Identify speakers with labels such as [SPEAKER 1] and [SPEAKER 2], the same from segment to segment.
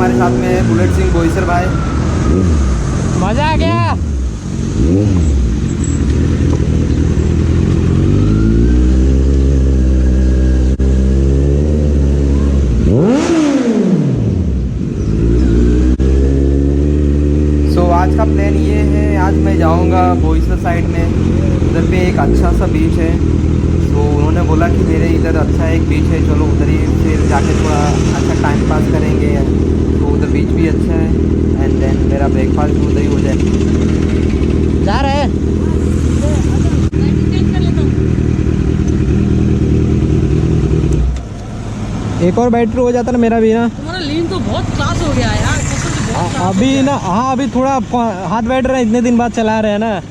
[SPEAKER 1] हमारे साथ में है बुलेट सिंह बोईसर भाई।
[SPEAKER 2] मजा आ गया।
[SPEAKER 1] आज का प्लान ये है, आज मैं जाऊंगा बोईसर साइड में, उधर पे एक अच्छा सा बीच है। तो उन्होंने बोला कि मेरे इधर अच्छा एक बीच है, चलो उधर ही फिर जाके थोड़ा अच्छा टाइम पास करेंगे। तो उधर बीच भी अच्छा है एंड देन मेरा ब्रेकफास्ट भी उधर ही हो जाए।
[SPEAKER 2] जा रहे हैं। एक और बैटरी हो जाता ना मेरा भी ना।
[SPEAKER 3] तुम्हारा लीन तो बहुत क्लास हो गया है यार, कसम से बहुत
[SPEAKER 2] अभी ना, हाँ अभी थोड़ा हाथ बैठ रहे हैं, इतने दिन बाद चला रहे हैं ना।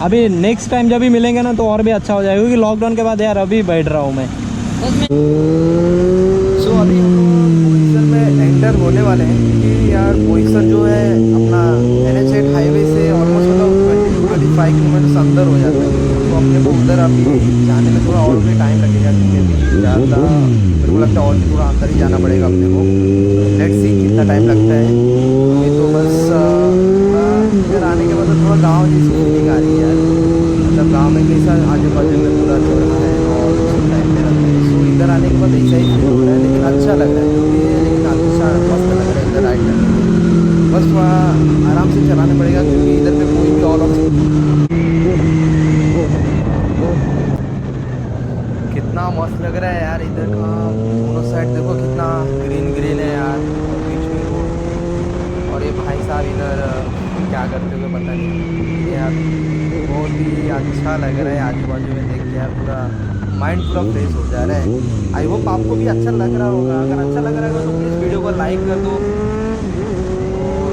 [SPEAKER 2] अभी नेक्स्ट टाइम जब भी मिलेंगे ना तो और भी अच्छा हो जाएगा, क्योंकि लॉकडाउन के बाद यार अभी बैठ रहा हूँ मैं।
[SPEAKER 1] सो अभी हम लोग बोईसर में एंटर होने वाले हैं, क्योंकि यार बोईसर जो है अपना NH8 हाईवे से ऑलमोस्ट मतलब 20-25 किलोमीटर अंदर हो जाता है। तो अपने को उधर अभी जाने में थोड़ा और भी टाइम लगेगा, क्योंकि अभी ज़्यादा मेरे को लगता है और भी थोड़ा अंदर ही जाना पड़ेगा अपने को। लेट्स सी कितना टाइम लगता है। अभी तो बस इधर आने के बाद थोड़ा गाँव जैसी फीलिंग आ रही है यार। मतलब गाँव में कैसा आजू बाजू में पूरा चौराहा है और उसी टाइम पे रहते हैं। सो इधर आने के बाद ऐसा ही फील हो रहा है, लेकिन अच्छा लग रहा है जो भी है, लेकिन अच्छा मस्त लग रहा है इधर राइड करने में। बस थोड़ा आराम से चलाना पड़ेगा, क्योंकि इधर पे कोई भी ऑल ऑप्शन। कितना मस्त लग रहा है यार इधर का, दोनों साइड देखो कितना ग्रीन ग्रीन है यार, और बीच में रोड। और ये भाई साहब इधर क्या करते हुए पता नहीं यार, बहुत ही अच्छा लग रहा है आजू बाजू में देख के यार, पूरा माइंड पूरा फ्रेश हो जा रहा है। आई होप आपको भी अच्छा लग रहा होगा। अगर अच्छा लग रहा होगा तो प्लीज़ वीडियो को लाइक कर दो। और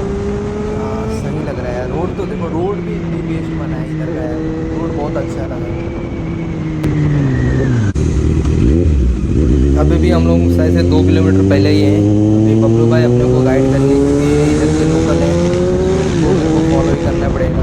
[SPEAKER 1] सही लग रहा है यार, रोड तो देखो, रोड भी इतनी बेस्ट बना है इधर का यार, रोड बहुत अच्छा लगा है। अभी भी हम लोग शायद से 2 किलोमीटर पहले ही हैं। अभी बबलू भाई अपने को गाइड करेंगे, क्योंकि इधर के लोकल है तो मेरे को फॉलो ही करना पड़ेगा।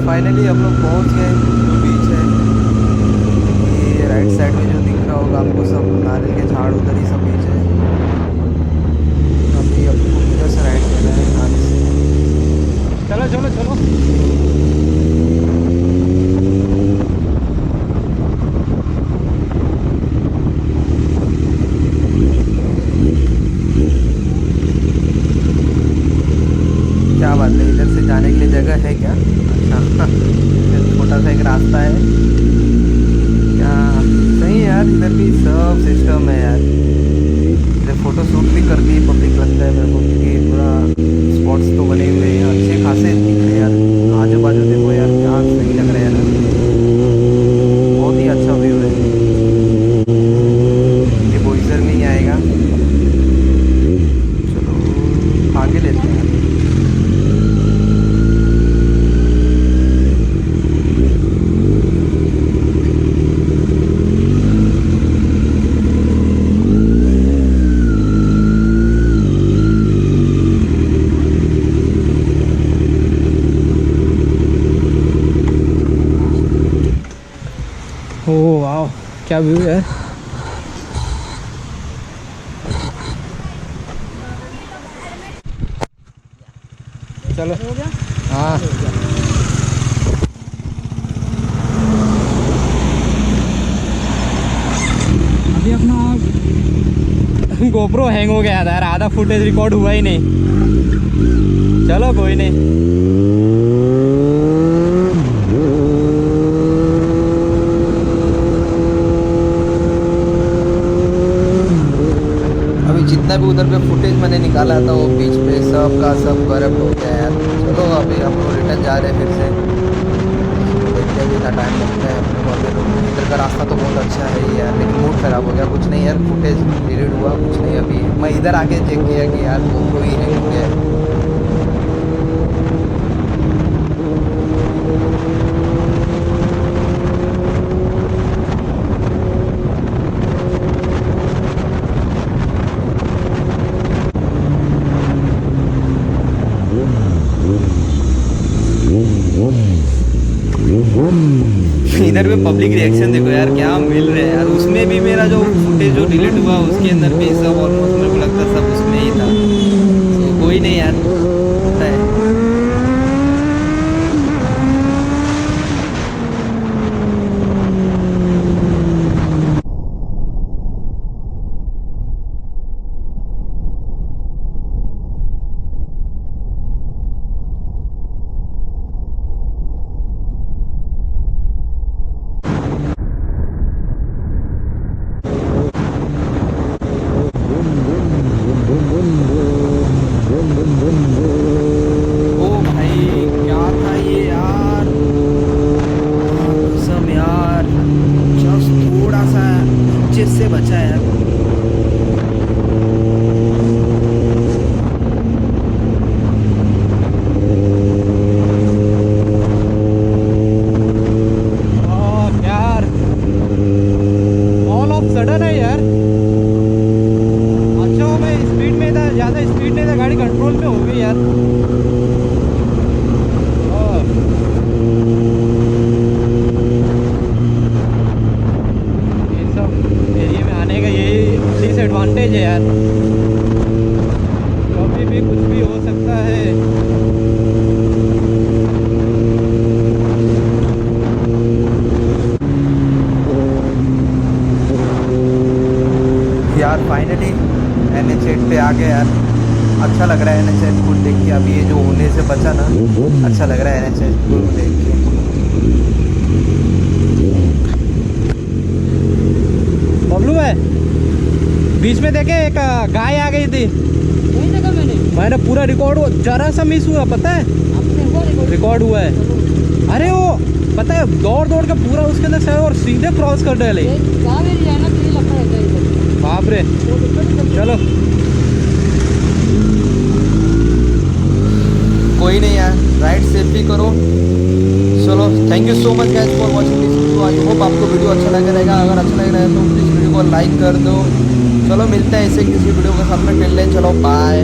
[SPEAKER 1] फाइनली हम लोग पहुंच गए जो बीच है। ये राइट साइड में जो दिख रहा होगा आपको सब नारियल के झाड़, उधर ही सब बीच है। अभी आपको किधर से राइड करना है आगे से।
[SPEAKER 2] चलो चलो चलो।
[SPEAKER 1] क्या बात है, इधर से जाने के लिए जगह है क्या? अच्छा छोटा सा एक रास्ता है क्या? सही है यार, इधर भी सब सिस्टम है यार। इधर फोटो शूट भी करती है पब्लिक, लगता है मेरे को, क्योंकि पूरा स्पॉट्स तो बने हुए हैं अच्छे खासे दिख रहे हैं यार। आजू बाजू देखो यार, क्या सही लग रहा है यार, बहुत ही अच्छा व्यू है। ये बोईसर में ही आएगा। चलो आगे लेते हैं।
[SPEAKER 2] क्या व्यू है। चलो
[SPEAKER 3] हो गया।
[SPEAKER 2] हाँ
[SPEAKER 3] अभी अपना
[SPEAKER 2] गोप्रो हैंग हो गया था यार, आधा फुटेज रिकॉर्ड हुआ ही नहीं। चलो कोई नहीं।
[SPEAKER 1] अभी जितना भी उधर पे फुटेज मैंने निकाला था वो बीच पे सब का सब करप्ट हो गया यार। चलो अभी हम लोग रिटर्न जा रहे हैं फिर से। देखते हैं कितना टाइम लगता है अपने को। अभी इधर का रास्ता तो बहुत अच्छा है ही यार, लेकिन मूड खराब हो गया। कुछ नहीं यार, फुटेज डिलीट हुआ कुछ नहीं। अभी मैं इधर आके चेक किया कि यार GoPro ही हैंग हो गया है। इधर पे पब्लिक रिएक्शन देखो यार, क्या मिल रहा है यार। उसमें भी मेरा जो फुटेज जो डिलीट हुआ उसके अंदर भी सब ऑलमोस्ट मेरे को लगता है सब उसमें ही था। तो कोई नहीं यार, होता है। ओ भाई क्या था ये यार, कसम यार, जस्ट थोड़ा सा इंचेस से बचा है यार।
[SPEAKER 2] यार ऑल ऑफ सडन है यार। अच्छा हो मैं स्पीड में था, ज़्यादा स्पीड नहीं था, गाड़ी कंट्रोल में हो गई यार। ये सब एरिया में आने का यही डिसएडवांटेज है यार, कभी भी कुछ भी हो सकता है।
[SPEAKER 1] यार फाइनली NH8 पे आ गए यार। अच्छा लग रहा है NH8 को देख के। अभी ये जो होने से बचा ना, अच्छा लग रहा है NH8 को देख के।
[SPEAKER 2] बबलू है बीच में देखे एक गाय आ गई थी,
[SPEAKER 3] वही देखा मैंने
[SPEAKER 2] पूरा रिकॉर्ड जरा सा मिस हुआ पता है।
[SPEAKER 3] आपने हुआ
[SPEAKER 2] रिकॉर्ड हुआ है। अरे वो पता है दौड़ दौड़ के पूरा उसके अंदर से और सीधे क्रॉस कर डाले।
[SPEAKER 3] गाँव एरिया है ना, तो ये लगता रहता है इधर।
[SPEAKER 2] बाप रे। चलो
[SPEAKER 1] कोई नहीं यार, राइड सेफली करो। चलो thank you so much guys for watching this video. I hope आपको वीडियो अच्छा लग रहेगा। अगर अच्छा लग रहा है तो प्लीज़ वीडियो को लाइक कर दो। चलो मिलते हैं ऐसे किसी वीडियो के साथ में। टिल देन चलो बाय।